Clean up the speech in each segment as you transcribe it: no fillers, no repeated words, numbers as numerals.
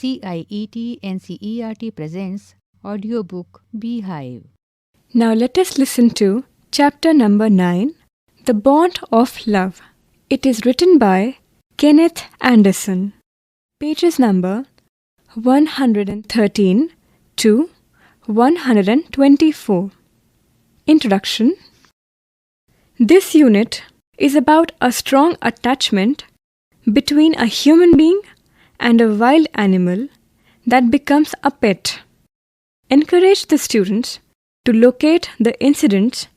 CIET NCERT presents audiobook Beehive. Now let us listen to chapter number 9, The Bond of Love. It is written by Kenneth Anderson. Pages number 113 to 124. Introduction. This unit is about a strong attachment between a human being and a wild animal that becomes a pet. Encourage the students to locate the incidents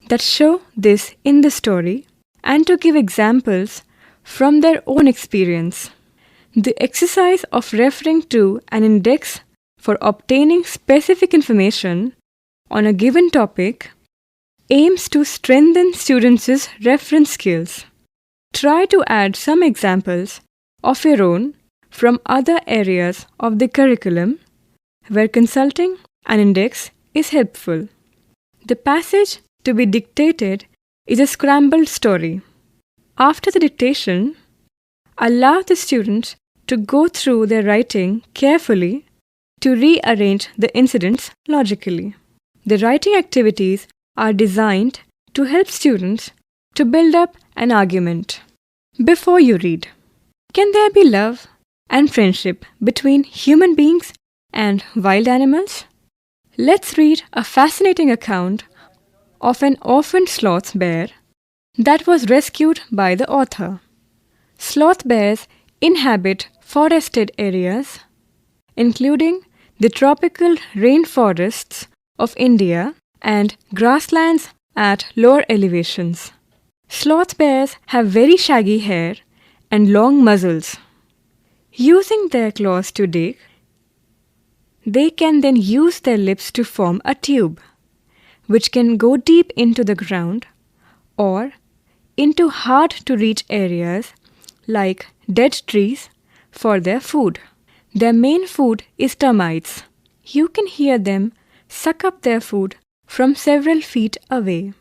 that show this in the story and to give examples from their own experience. The exercise of referring to an index for obtaining specific information on a given topic aims to strengthen students' reference skills. Try to add some examples of your own from other areas of the curriculum where consulting an index is helpful. The passage to be dictated is a scrambled story. After the dictation, allow the students to go through their writing carefully to rearrange the incidents logically. The writing activities are designed to help students to build up an argument. Before you read, can there be love and friendship between human beings and wild animals? Let's read a fascinating account of an orphaned sloth bear that was rescued by the author. Sloth bears inhabit forested areas, including the tropical rainforests of India and grasslands at lower elevations. Sloth bears have very shaggy hair and long muzzles. Using their claws to dig, they can then use their lips to form a tube, which can go deep into the ground or into hard-to-reach areas like dead trees for their food. Their main food is termites. You can hear them suck up their food from several feet away.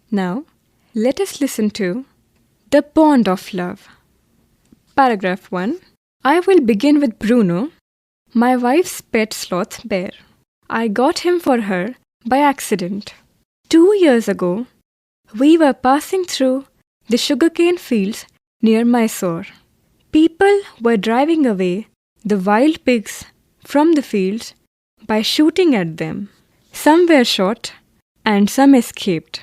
Now, let us listen to The Bond of Love. Paragraph 1. I will begin with Bruno, my wife's pet sloth bear. I got him for her by accident. 2 years ago, we were passing through the sugarcane fields near Mysore. People were driving away the wild pigs from the fields by shooting at them. Some were shot and some escaped.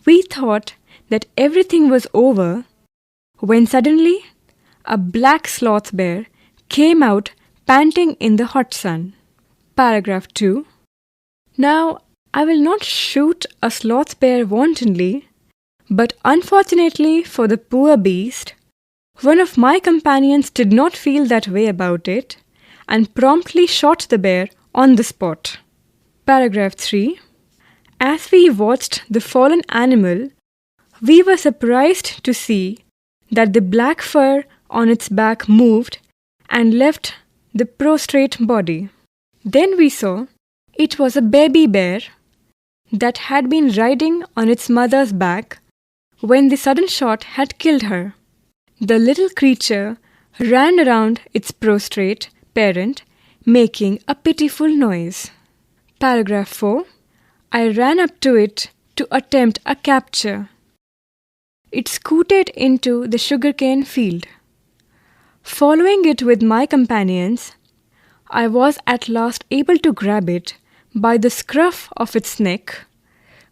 We thought that everything was over when suddenly a black sloth bear came out panting in the hot sun. Paragraph 2. Now, I will not shoot a sloth bear wantonly, but unfortunately for the poor beast, one of my companions did not feel that way about it and promptly shot the bear on the spot. Paragraph 3. As we watched the fallen animal, we were surprised to see that the black fur on its back moved and left the prostrate body. Then we saw it was a baby bear that had been riding on its mother's back when the sudden shot had killed her. The little creature ran around its prostrate parent, making a pitiful noise. Paragraph 4. I ran up to it to attempt a capture. It scooted into the sugarcane field. Following it with my companions, I was at last able to grab it by the scruff of its neck,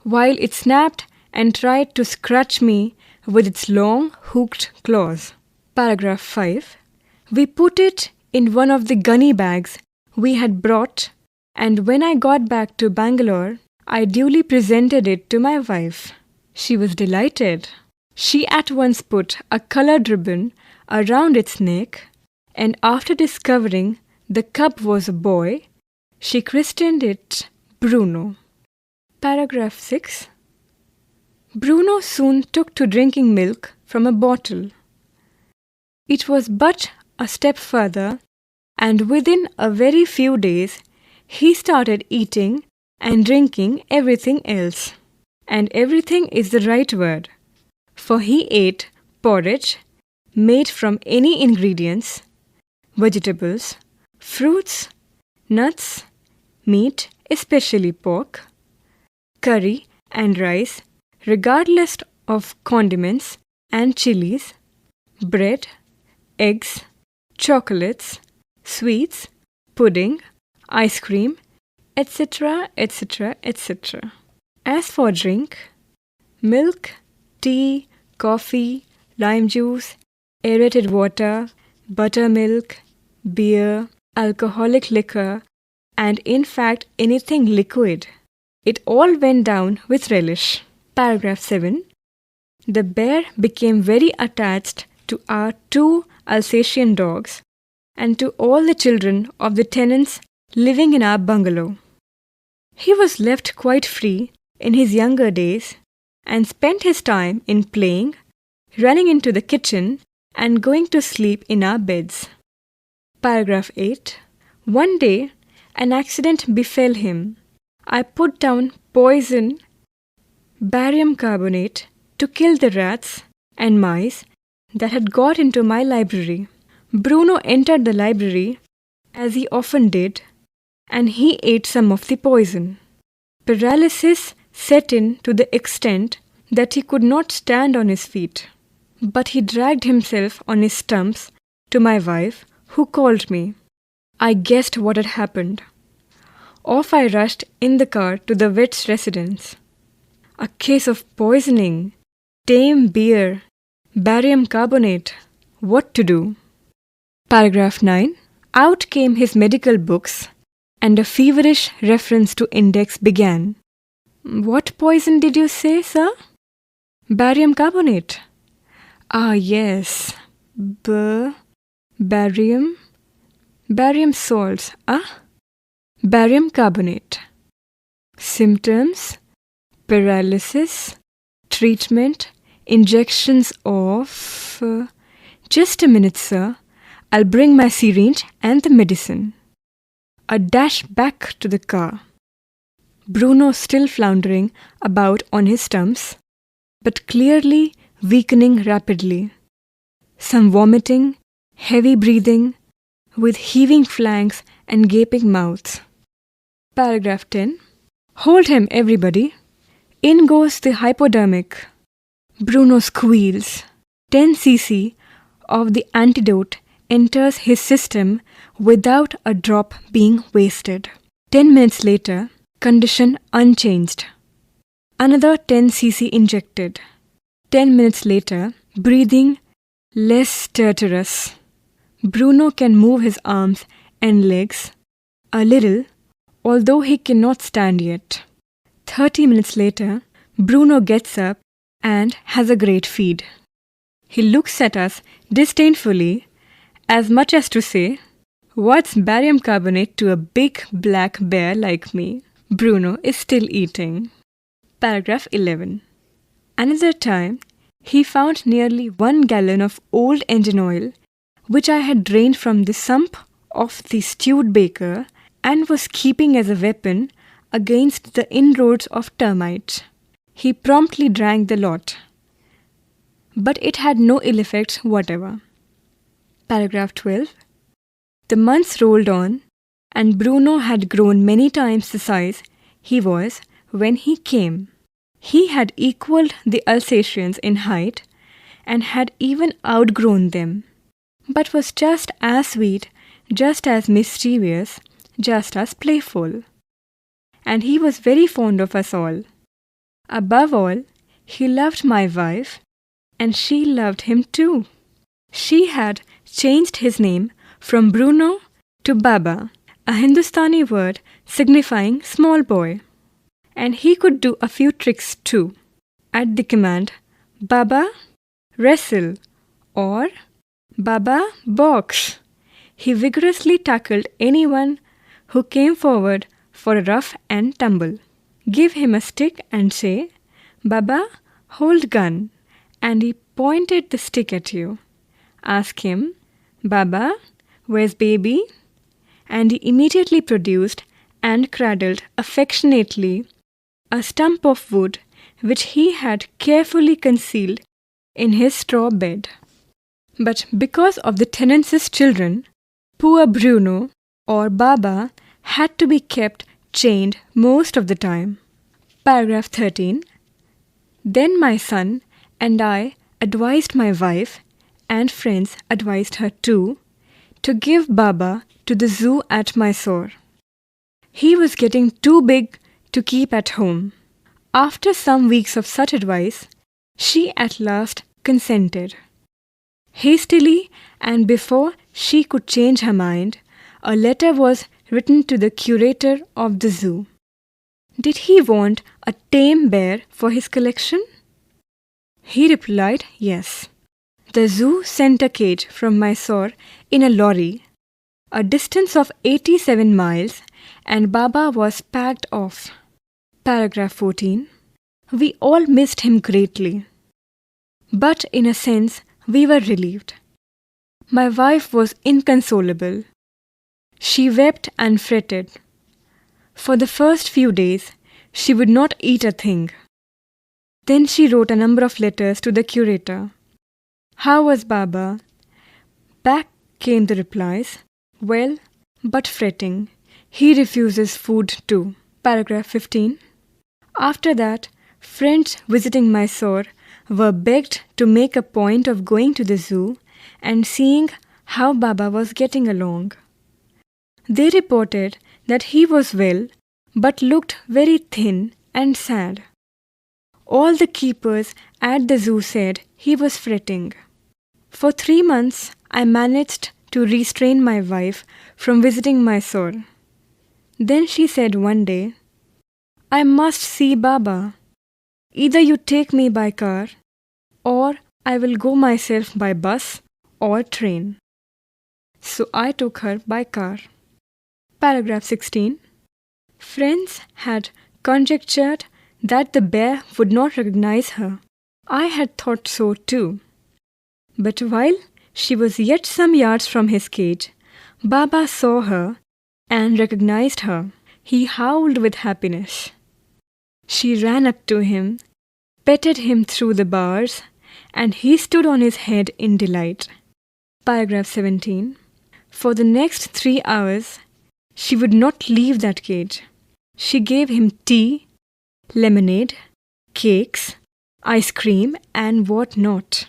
while it snapped and tried to scratch me with its long, hooked claws. Paragraph 5. We put it in one of the gunny bags we had brought, and when I got back to Bangalore, I duly presented it to my wife. She was delighted. She at once put a colored ribbon around its neck, and after discovering the cub was a boy, she christened it Bruno. Paragraph 6. Bruno soon took to drinking milk from a bottle. It was but a step further, and within a very few days, he started eating and drinking everything else. And everything is the right word, for he ate porridge made from any ingredients, vegetables, fruits, nuts, meat, especially pork, curry and rice, regardless of condiments and chilies, bread, eggs, chocolates, sweets, pudding, ice cream, etc., etc., etc. As for drink, milk, tea, coffee, lime juice, aerated water, buttermilk, beer, alcoholic liquor, and in fact anything liquid. It all went down with relish. Paragraph 7. The bear became very attached to our 2 Alsatian dogs and to all the children of the tenants living in our bungalow. He was left quite free in his younger days and spent his time in playing, running into the kitchen, and going to sleep in our beds. Paragraph 8. One day, an accident befell him. I put down poison, barium carbonate, to kill the rats and mice that had got into my library. Bruno entered the library, as he often did, and he ate some of the poison. Paralysis set in to the extent that he could not stand on his feet. But he dragged himself on his stumps to my wife, who called me. I guessed what had happened. Off I rushed in the car to the vet's residence. A case of poisoning, tame beer, barium carbonate. What to do? Paragraph 9. Out came his medical books, and a feverish reference to index began. What poison did you say, sir? Barium carbonate. Ah, yes. Barium salts. Barium carbonate. Symptoms: paralysis, treatment, injections of... Just a minute, sir. I'll bring my syringe and the medicine. A dash back to the car. Bruno still floundering about on his stumps, but clearly weakening rapidly. Some vomiting, heavy breathing, with heaving flanks and gaping mouths. Paragraph 10. Hold him, everybody. In goes the hypodermic. Bruno squeals. 10 cc of the antidote enters his system without a drop being wasted. 10 minutes later, condition unchanged. Another 10 cc injected. 10 minutes later, breathing less stertorous. Bruno can move his arms and legs a little, although he cannot stand yet. 30 minutes later, Bruno gets up and has a great feed. He looks at us disdainfully, as much as to say, "What's barium carbonate to a big black bear like me?" Bruno is still eating. Paragraph 11. Another time, he found nearly 1 gallon of old engine oil, which I had drained from the sump of the stewed baker and was keeping as a weapon against the inroads of termites. He promptly drank the lot, but it had no ill effects whatever. Paragraph 12. The months rolled on, and Bruno had grown many times the size he was when he came. He had equaled the Alsatians in height and had even outgrown them, but was just as sweet, just as mischievous, just as playful. And he was very fond of us all. Above all, he loved my wife, and she loved him too. She had changed his name from Bruno to Baba, a Hindustani word signifying small boy. And he could do a few tricks too. At the command, "Baba, wrestle," or "Baba, box," he vigorously tackled anyone who came forward for a rough and tumble. Give him a stick and say, "Baba, hold gun," and he pointed the stick at you. Ask him, "Baba, where's baby?" And he immediately produced and cradled affectionately a stump of wood which he had carefully concealed in his straw bed. But because of the tenants' children, Poor Bruno, or Baba, had to be kept chained most of the time. Paragraph 13. Then my son and I advised my wife, and friends advised her too, to give Baba to the zoo at Mysore. He was getting too big to keep at home. After some weeks of such advice, she at last consented. Hastily, and before she could change her mind, a letter was written to the curator of the zoo. Did he want a tame bear for his collection? He replied yes. The zoo sent a cage from Mysore in a lorry, a distance of 87 miles, and Baba was packed off. Paragraph 14. We all missed him greatly. But in a sense, we were relieved. My wife was inconsolable. She wept and fretted. For the first few days, she would not eat a thing. Then she wrote a number of letters to the curator. How was Baba? Back came the replies. Well, but fretting. He refuses food too. Paragraph 15. After that, friends visiting Mysore were begged to make a point of going to the zoo and seeing how Baba was getting along. They reported that he was well but looked very thin and sad. All the keepers at the zoo said he was fretting. For 3 months, I managed to restrain my wife from visiting Mysore. Then she said one day, I must see Baba. Either you take me by car, or I will go myself by bus or train. So I took her by car. Paragraph 16. Friends had conjectured that the bear would not recognize her. I had thought so too. But while she was yet some yards from his cage, Baba saw her and recognized her. He howled with happiness. She ran up to him, petted him through the bars, and he stood on his head in delight. Paragraph 17. For the next 3 hours, she would not leave that cage. She gave him tea, lemonade, cakes, ice cream, and what not.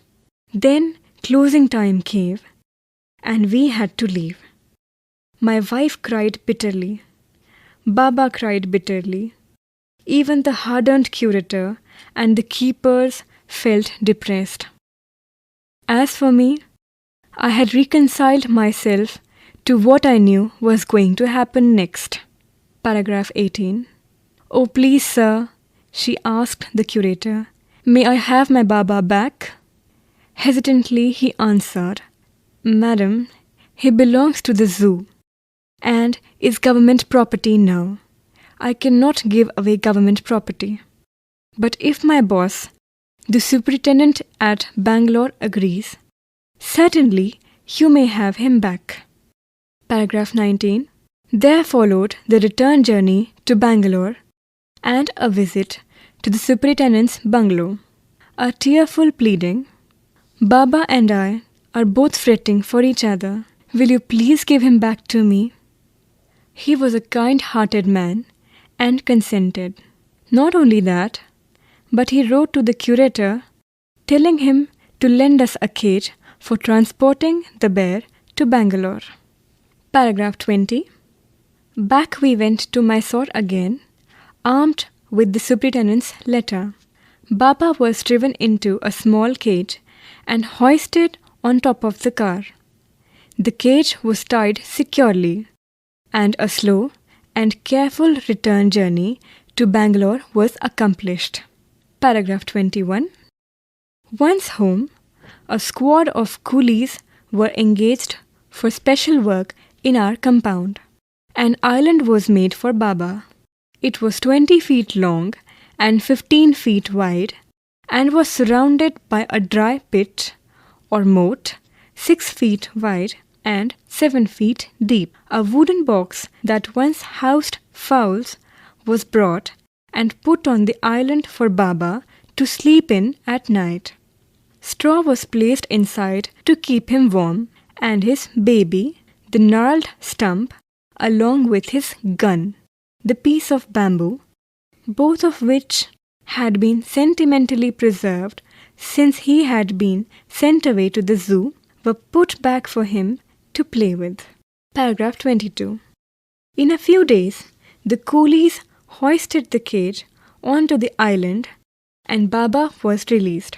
Then closing time came, and we had to leave. My wife cried bitterly. Baba cried bitterly. Even the hardened curator and the keepers felt depressed. As for me, I had reconciled myself to what I knew was going to happen next. Paragraph 18. Oh, please, sir, she asked the curator, may I have my Baba back? Hesitantly he answered, Madam, he belongs to the zoo and is government property now. I cannot give away government property. But if my boss, the superintendent at Bangalore, agrees, certainly you may have him back. Paragraph 19. There followed the return journey to Bangalore and a visit to the superintendent's bungalow. A tearful pleading, Baba and I are both fretting for each other. Will you please give him back to me? He was a kind-hearted man and consented. Not only that, but he wrote to the curator telling him to lend us a cage for transporting the bear to Bangalore. Paragraph 20. Back we went to Mysore again, armed with the superintendent's letter. Baba was driven into a small cage and hoisted on top of the car. The cage was tied securely, and a slow and careful return journey to Bangalore was accomplished. Paragraph 21. Once home, a squad of coolies were engaged for special work in our compound. An island was made for Baba. It was 20 feet long and 15 feet wide and was surrounded by a dry pit or moat 6 feet wide and 7 feet deep. A wooden box that once housed fowls was brought and put on the island for Baba to sleep in at night. Straw was placed inside to keep him warm, and his baby, the gnarled stump along with his gun, the piece of bamboo, both of which had been sentimentally preserved since he had been sent away to the zoo, were put back for him to play with. Paragraph 22. In a few days, the coolies hoisted the cage onto the island and Baba was released.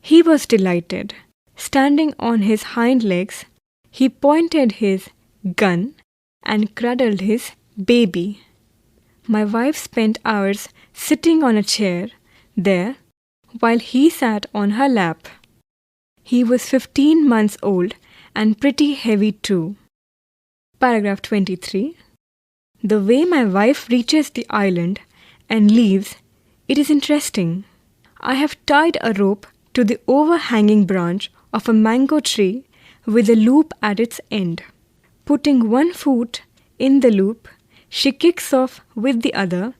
He was delighted. Standing on his hind legs, he pointed his gun and cradled his baby. My wife spent hours sitting on a chair there while he sat on her lap. He was 15 months old and pretty heavy too. Paragraph 23. The way my wife reaches the island and leaves, it is interesting. I have tied a rope to the overhanging branch of a mango tree with a loop at its end. Putting one foot in the loop, she kicks off with the other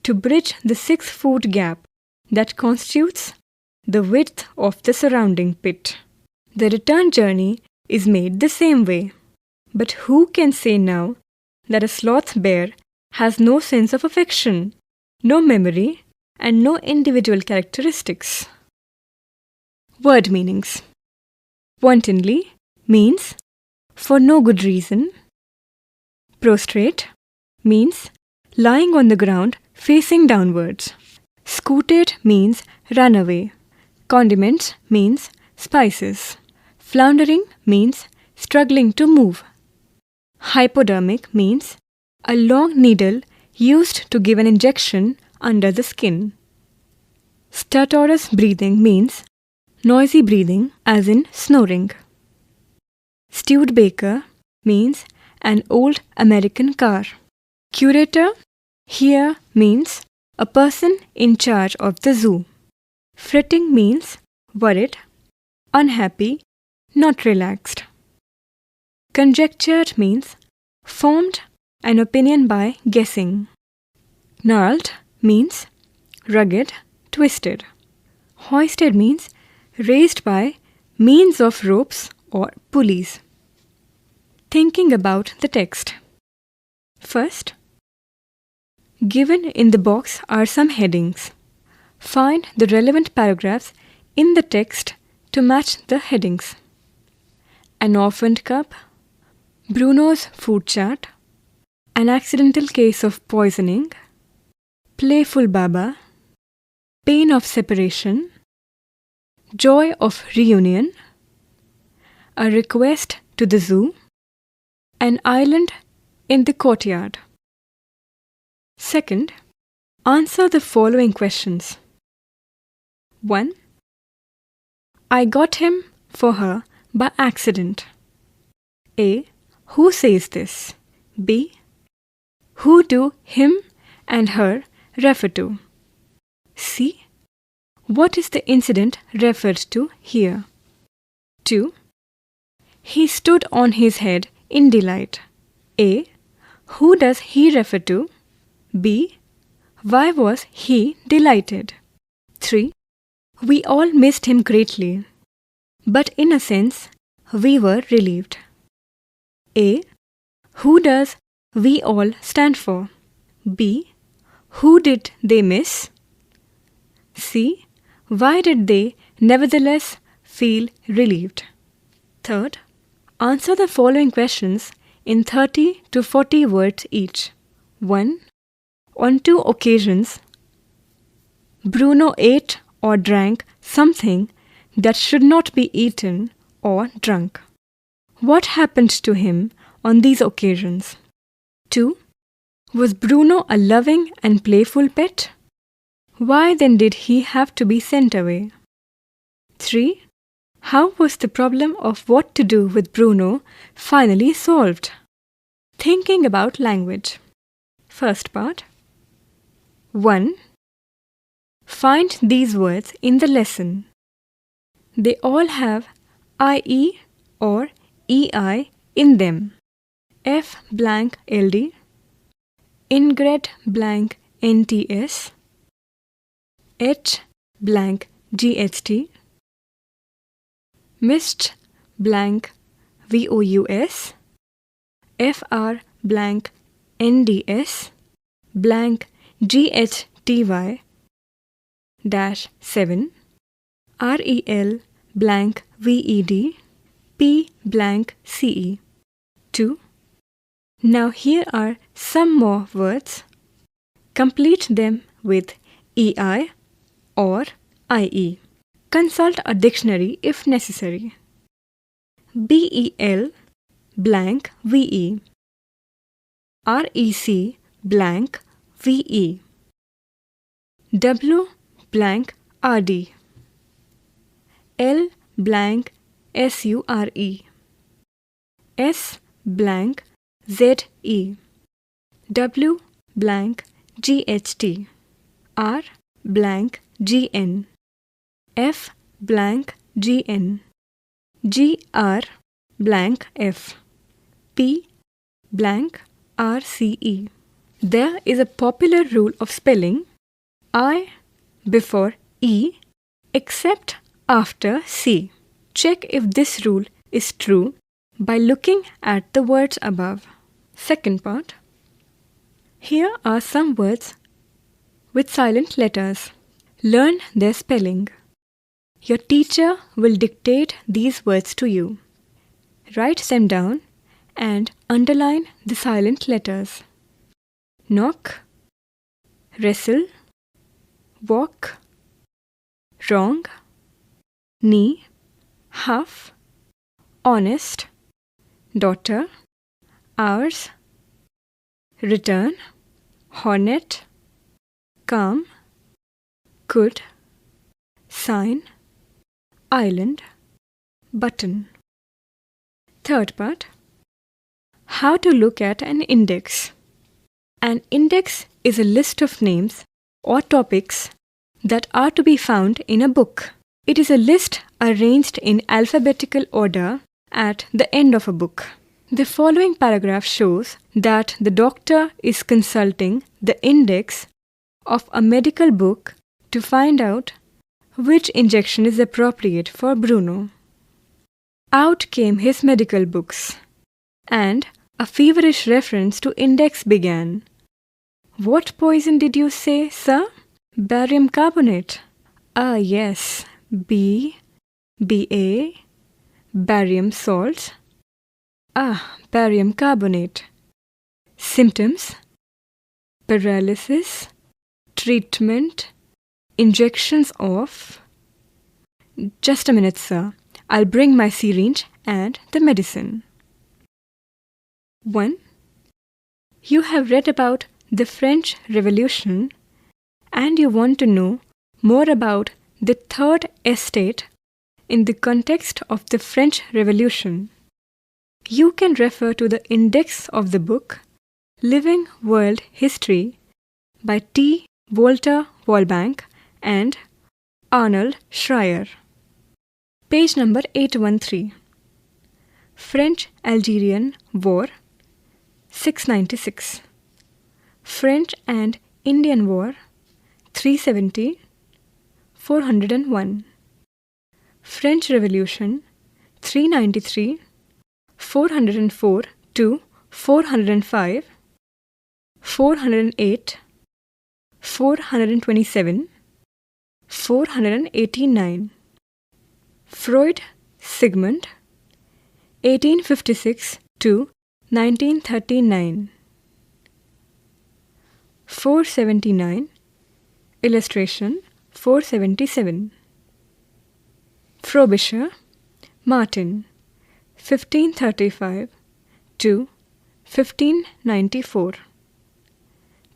to bridge the 6-foot gap that constitutes the width of the surrounding pit. The return journey is made the same way. But who can say now that a sloth bear has no sense of affection, no memory, and no individual characteristics? Word meanings. Wantonly means for no good reason. Prostrate means lying on the ground facing downwards. Scooted means ran away. Condiment means spices. Floundering means struggling to move. Hypodermic means a long needle used to give an injection under the skin. Stertorous breathing means noisy breathing as in snoring. Stewed baker means an old American car. Curator here means a person in charge of the zoo. Fretting means worried, unhappy, not relaxed. Conjectured means formed an opinion by guessing. Gnarled means rugged, twisted. Hoisted means raised by means of ropes or pulleys. Thinking about the text. First, given in the box are some headings. Find the relevant paragraphs in the text to match the headings. An orphaned cub, Bruno's food chart, an accidental case of poisoning, playful Baba, pain of separation, joy of reunion, a request to the zoo, an island in the courtyard. Second, answer the following questions. 1. I got him for her by accident. A. Who says this? B. Who do him and her refer to? C. What is the incident referred to here? 2. He stood on his head in delight. A. Who does he refer to? B. Why was he delighted? 3. We all missed him greatly, but in a sense, we were relieved. A. Who does we all stand for? B. Who did they miss? C. Why did they nevertheless feel relieved? Third, answer the following questions in 30 to 40 words each. 1. On 2 occasions, Bruno ate or drank something that should not be eaten or drunk. What happened to him on these occasions? 2. Was Bruno a loving and playful pet? Why then did he have to be sent away? 3. How was the problem of what to do with Bruno finally solved? Thinking about language. First part. 1. Find these words in the lesson. They all have IE or EI in them. F blank LD, ingred blank NTS, H blank GHT, missed blank VOUS, FR blank NDS blank GHTY dash 7 REL blank VED P blank CE 2. Now here are some more words. Complete them with EI or IE. Consult a dictionary if necessary. BEL blank VE REC blank VE W blank RD L blank SURE S blank ZE W blank GHT R blank GN F blank GN GR blank F P blank RCE. There is a popular rule of spelling I before E except after C. Check if this rule is true by looking at the words above. Second part. Here are some words with silent letters. Learn their spelling. Your teacher will dictate these words to you. Write them down and underline the silent letters. Knock, wrestle, walk, wrong, knee, half, honest, daughter, hours, return, hornet, calm, could, sign, island, button. Third part. How to look at an index. An index is a list of names or topics that are to be found in a book. It is a list arranged in alphabetical order at the end of a book. The following paragraph shows that the doctor is consulting the index of a medical book to find out which injection is appropriate for Bruno. Out came his medical books, and a feverish reference to index began. What poison did you say, sir? Barium carbonate. Ah, yes. BA, barium salts. Ah, barium carbonate. Symptoms: paralysis, treatment, injections of. Just a minute, sir. I'll bring my syringe and the medicine. 1. You have read about the French Revolution and you want to know more about the Third Estate in the context of the French Revolution. You can refer to the index of the book Living World History by T. Walter Walbank and Arnold Schreier. Page number 813. French-Algerian War 696. French and Indian War 370 401. French Revolution 393 404 to 405 408 427 489. Freud, Sigmund 1856 to 1939. 479. Illustration 477. Frobisher, Martin 1535 to 1594.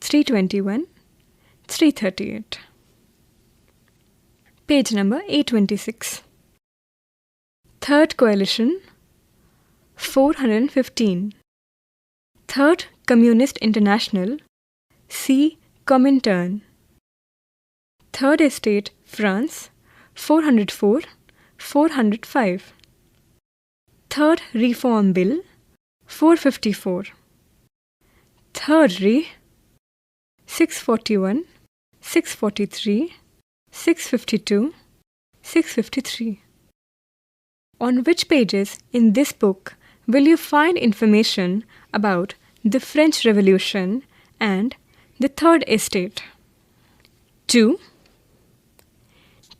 321 338. Page number 826. Third Coalition 415. Third Communist International C. Comintern. Third Estate France 404 405. Third Reform Bill 454. Third Re 641 643 652 653. On which pages in this book will you find information about the French Revolution and the Third Estate. 2.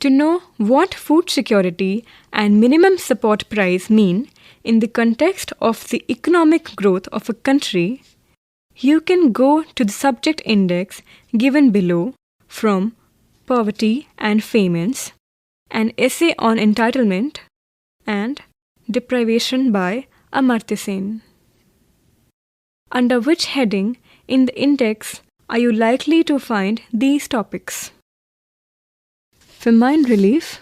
To know what food security and minimum support price mean in the context of the economic growth of a country, you can go to the subject index given below from Poverty and Famines, an essay on entitlement, and Deprivation by Amartya Sen. Under which heading in the index are you likely to find these topics? Famine relief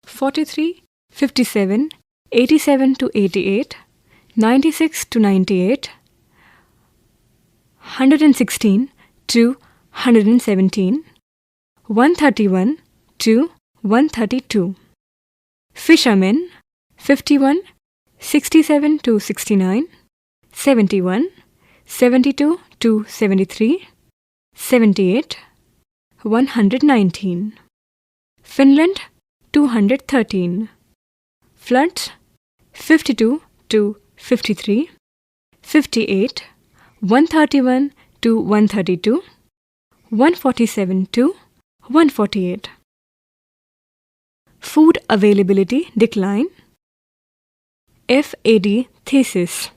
43, 57, 87 to 88, 96 to 98, 116 to 117, 131 to 132. Fishermen 51, 67 to 69, 71, 72 to 73, 78, 119. Finland 213. Floods 52 to 53, 58, 131 to 132, 147 to 148. Food availability decline. FAD thesis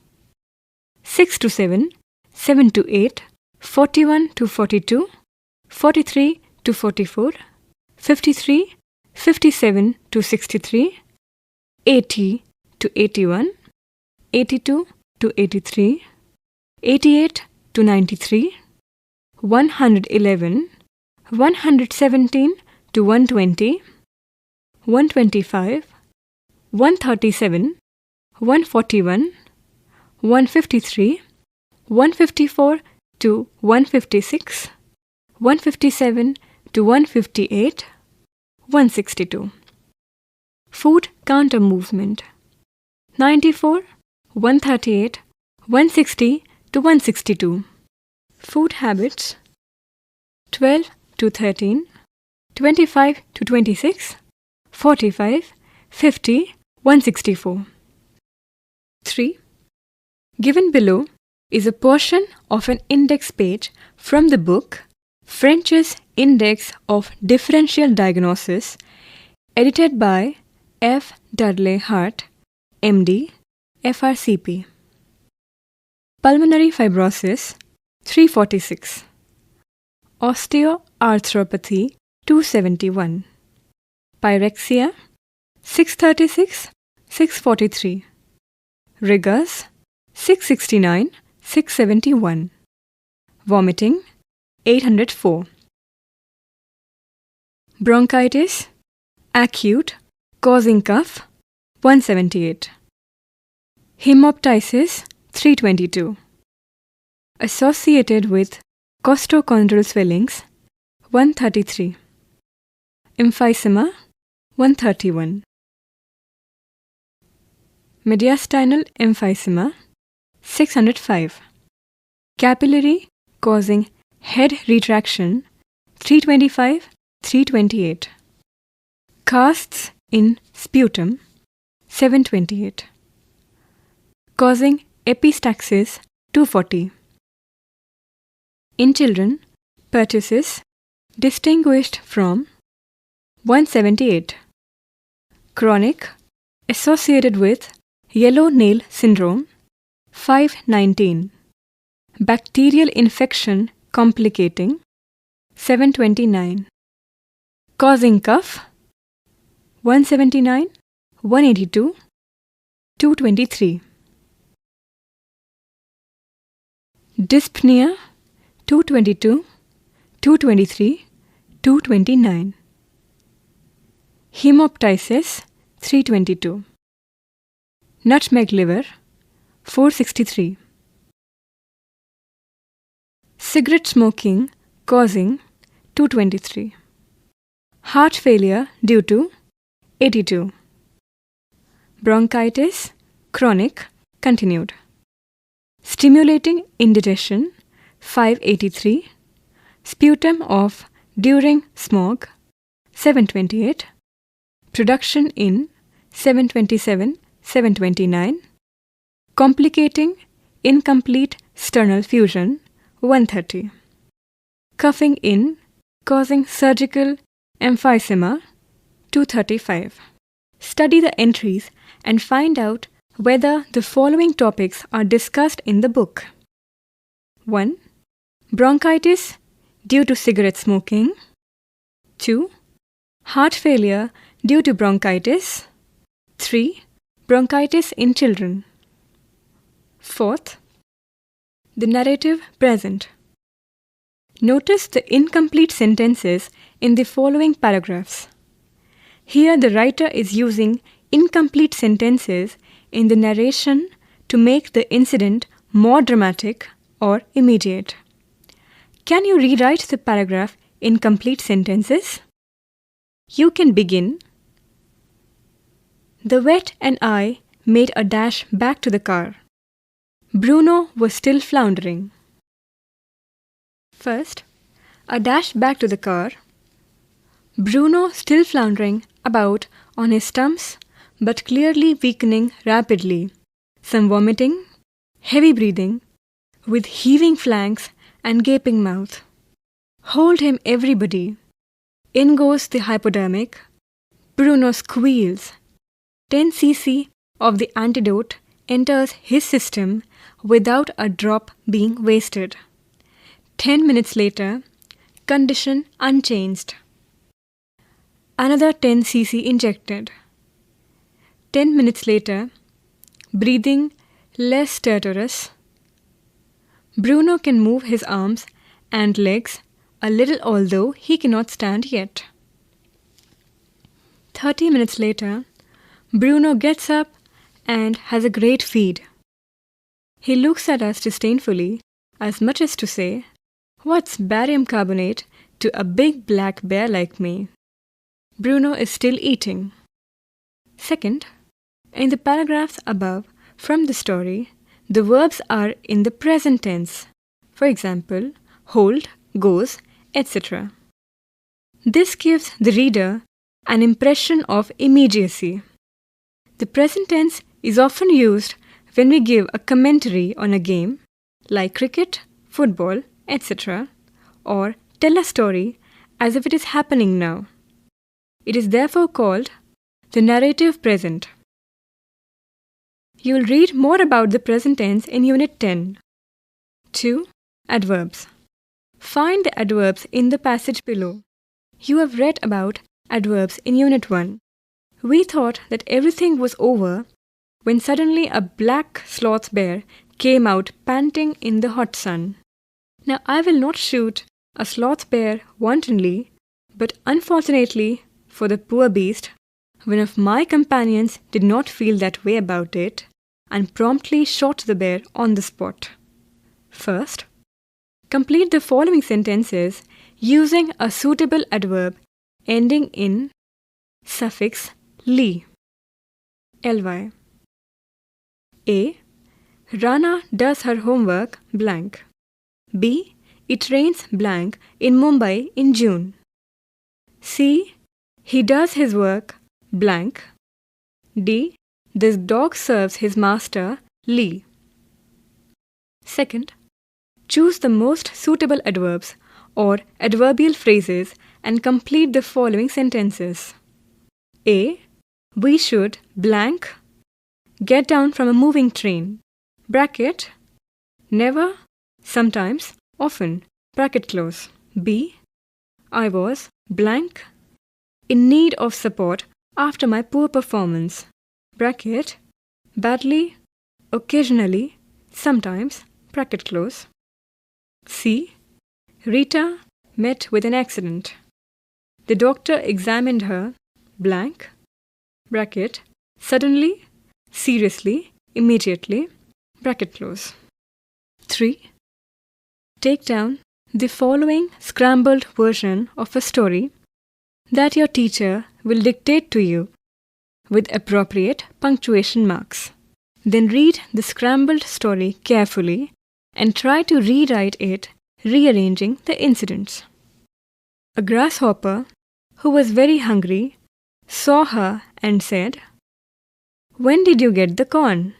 6 to 7, 7 to 8, 41 to 42, 43 to 44, 53, 57 to 63, 80 to 81, 82 to 83, 88 to 93, 111, 117 to 120, 125, 137, 141, 153, 154 to 156, 157 to 158, 162. Food counter movement 94, 138, 160 to 162. Food habits 12 to 13, 25 to 26, 45, 50, 164. 3. Given below is a portion of an index page from the book French's Index of Differential Diagnosis, edited by F. Dudley Hart, MD, FRCP. Pulmonary fibrosis 346. Osteoarthropathy 271. Pyrexia 636, 643. Rigors 669, 671. Vomiting 804. Bronchitis acute causing cough 178. Hemoptysis 322. Associated with costochondral swellings 133. Emphysema 131. Mediastinal emphysema 605. Capillary causing head retraction 325, 328. Casts in sputum 728. Causing epistaxis 240. In children, pertussis distinguished from 178. Chronic associated with yellow nail syndrome 519. Bacterial infection complicating 729. Causing cough 179, 182, 223. Dyspnea 222, 223, 229. Hemoptysis 322. Nutmeg liver 463. Cigarette smoking causing 223. Heart failure due to 82. Bronchitis chronic continued. Stimulating indigestion 583. Sputum of during smog 728. Production in 727, 729. Complicating incomplete sternal fusion 130. Cuffing in causing surgical emphysema 235. Study the entries and find out whether the following topics are discussed in the book. 1. Bronchitis due to cigarette smoking. 2. Heart failure due to bronchitis. 3. Bronchitis in children. 4th. The narrative present. Notice the incomplete sentences in the following paragraphs. Here the writer is using incomplete sentences in the narration to make the incident more dramatic or immediate. Can you rewrite the paragraph in complete sentences? You can begin. The vet and I made a dash back to the car. Bruno was still floundering. First, a dash back to the car. Bruno still floundering about on his stumps but clearly weakening rapidly. Some vomiting, heavy breathing, with heaving flanks and gaping mouth. Hold him, everybody. In goes the hypodermic. Bruno squeals. 10 cc of the antidote enters his system without a drop being wasted. 10 minutes later, condition unchanged. Another 10 cc injected. 10 minutes later, breathing less stertorous. Bruno can move his arms and legs a little, although he cannot stand yet. 30 minutes later, Bruno gets up and has a great feed. He looks at us disdainfully, as much as to say, "What's barium carbonate to a big black bear like me?" Bruno is still eating. Second, in the paragraphs above from the story, the verbs are in the present tense. For example, hold, goes, etc. This gives the reader an impression of immediacy. The present tense is often used when we give a commentary on a game, like cricket, football, etc., or tell a story as if it is happening now. It is therefore called the narrative present. You will read more about the present tense in Unit 10. 2. Adverbs. Find the adverbs in the passage below. You have read about adverbs in Unit 1. We thought that everything was over when suddenly a black sloth bear came out panting in the hot sun. Now I will not shoot a sloth bear wantonly, but unfortunately for the poor beast, one of my companions did not feel that way about it and promptly shot the bear on the spot. First, complete the following sentences using a suitable adverb ending in suffix ly. ly. A. Rana does her homework blank. B. It rains blank in Mumbai in June. C. He does his work blank. D. This dog serves his master ly. Second, choose the most suitable adverbs or adverbial phrases and complete the following sentences. A. We should blank get down from a moving train. Bracket. Never, sometimes, often. Bracket close. B. I was blank in need of support after my poor performance. Bracket. Badly, occasionally, sometimes. Bracket close. C. Rita met with an accident. The doctor examined her blank. Bracket. Suddenly, seriously, immediately. Bracket close. 3. Take down the following scrambled version of a story that your teacher will dictate to you with appropriate punctuation marks. Then read the scrambled story carefully and try to rewrite it, rearranging the incidents. A grasshopper, who was very hungry, saw her and said, "When did you get the corn?"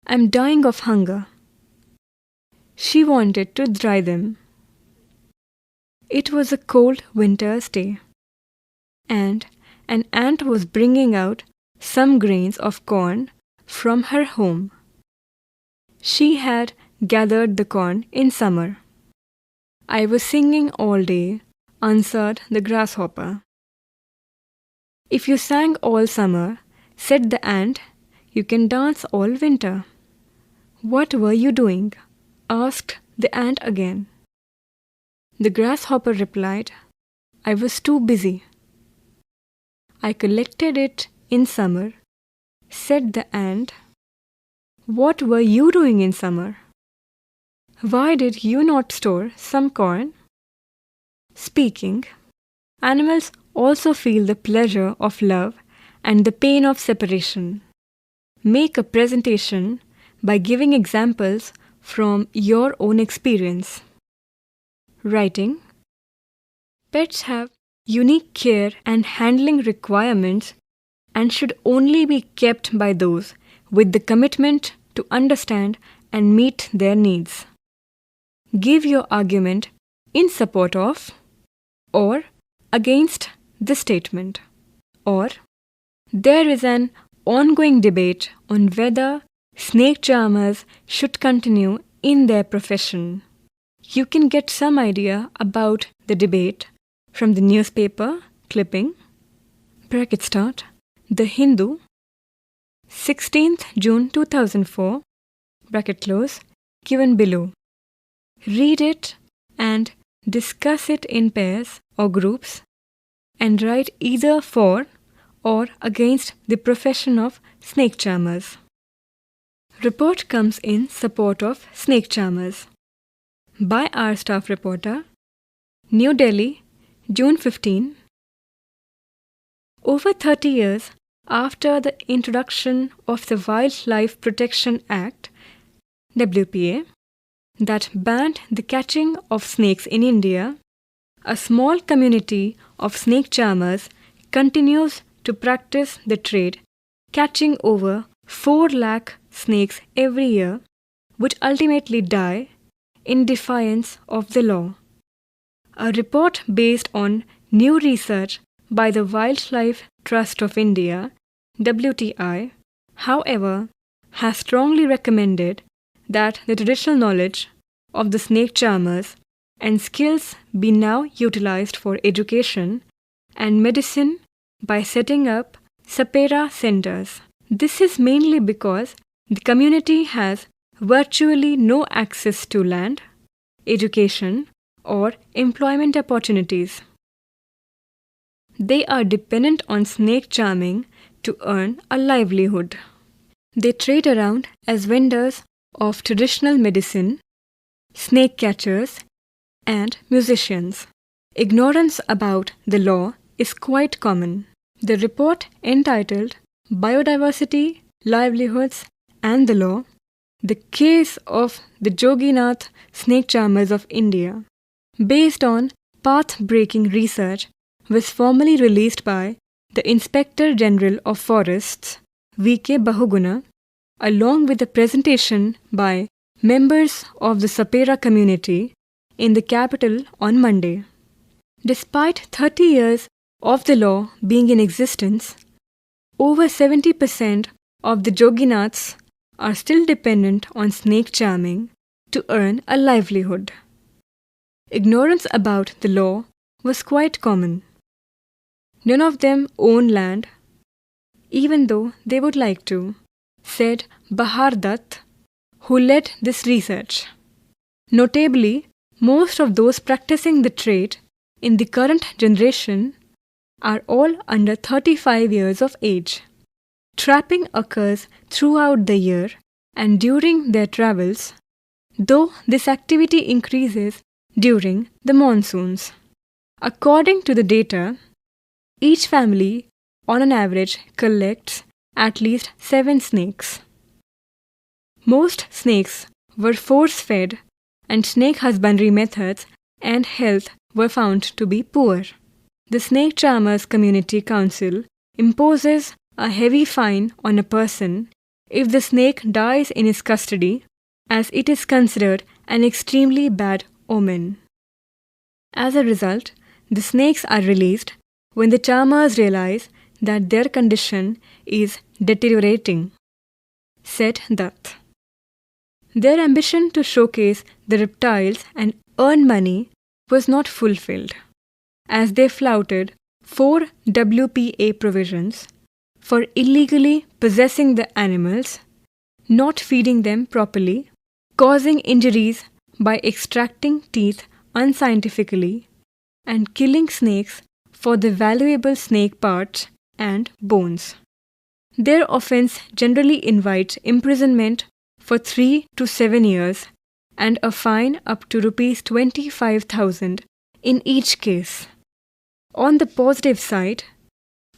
I'm dying of hunger. She wanted to dry them. It was a cold winter's day, and an ant was bringing out some grains of corn from her home. She had gathered the corn in summer. I was singing all day, answered the grasshopper. If you sang all summer, said the ant, you can dance all winter. What were you doing? Asked the ant again. The grasshopper replied, I was too busy. I collected it in summer, said the ant. What were you doing in summer? Why did you not store some corn? Speaking, animals also feel the pleasure of love and the pain of separation. Make a presentation by giving examples from your own experience. Writing. Pets have unique care and handling requirements and should only be kept by those with the commitment to understand and meet their needs. Give your argument in support of or against the statement. Or, there is an ongoing debate on whether snake charmers should continue in their profession. You can get some idea about the debate from the newspaper clipping. Bracket start. The Hindu, 16th June 2004. Bracket close. Given below. Read it and discuss it in pairs or groups and write either for or against the profession of snake charmers. Report comes in support of snake charmers. By our staff reporter, New Delhi, June 15. Over 30 years after the introduction of the Wildlife Protection Act, WPA, that banned the catching of snakes in India, a small community of snake charmers continues to practice the trade, catching over 4 lakh snakes every year, which ultimately die in defiance of the law. A report based on new research by the Wildlife Trust of India, WTI, however, has strongly recommended that the traditional knowledge of the snake charmers and skills be now utilized for education and medicine by setting up Sapera centers. This is mainly because the community has virtually no access to land, education, or employment opportunities. They are dependent on snake charming to earn a livelihood. They trade around as vendors of traditional medicine, snake catchers, and musicians. Ignorance about the law is quite common. The report entitled Biodiversity, Livelihoods and the Law, the Case of the Joginath Snake Charmers of India, based on path-breaking research, was formally released by the Inspector General of Forests, V.K. Bahuguna, along with a presentation by members of the Sapera community in the capital on Monday. Despite 30 years of the law being in existence, over 70% of the Joginaths are still dependent on snake charming to earn a livelihood. Ignorance about the law was quite common. None of them own land, even though they would like to, said Bahar Dutt, who led this research. Notably, most of those practicing the trade in the current generation are all under 35 years of age. Trapping occurs throughout the year and during their travels, though this activity increases during the monsoons. According to the data, each family on an average collects at least 7 snakes. Most snakes were force-fed and snake husbandry methods and health were found to be poor. The Snake Charmers Community Council imposes a heavy fine on a person if the snake dies in his custody, as it is considered an extremely bad omen. As a result, the snakes are released when the charmers realize that their condition is deteriorating. Said Dutt. Their ambition to showcase the reptiles and earn money was not fulfilled, as they flouted 4 WPA provisions for illegally possessing the animals, not feeding them properly, causing injuries by extracting teeth unscientifically, and killing snakes for the valuable snake parts and bones. Their offense generally invites imprisonment for 3 to 7 years and a fine up to Rs 25,000 in each case. On the positive side,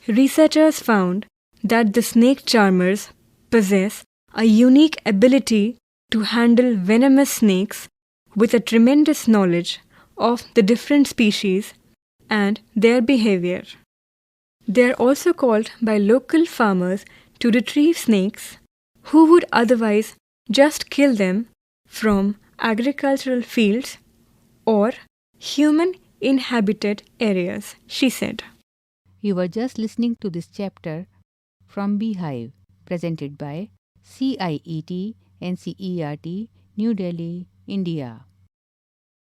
researchers found that the snake charmers possess a unique ability to handle venomous snakes with a tremendous knowledge of the different species and their behavior. They are also called by local farmers to retrieve snakes who would otherwise just kill them from agricultural fields or human inhabited areas, she said. You were just listening to this chapter from Beehive, presented by CIET NCERT, New Delhi, India.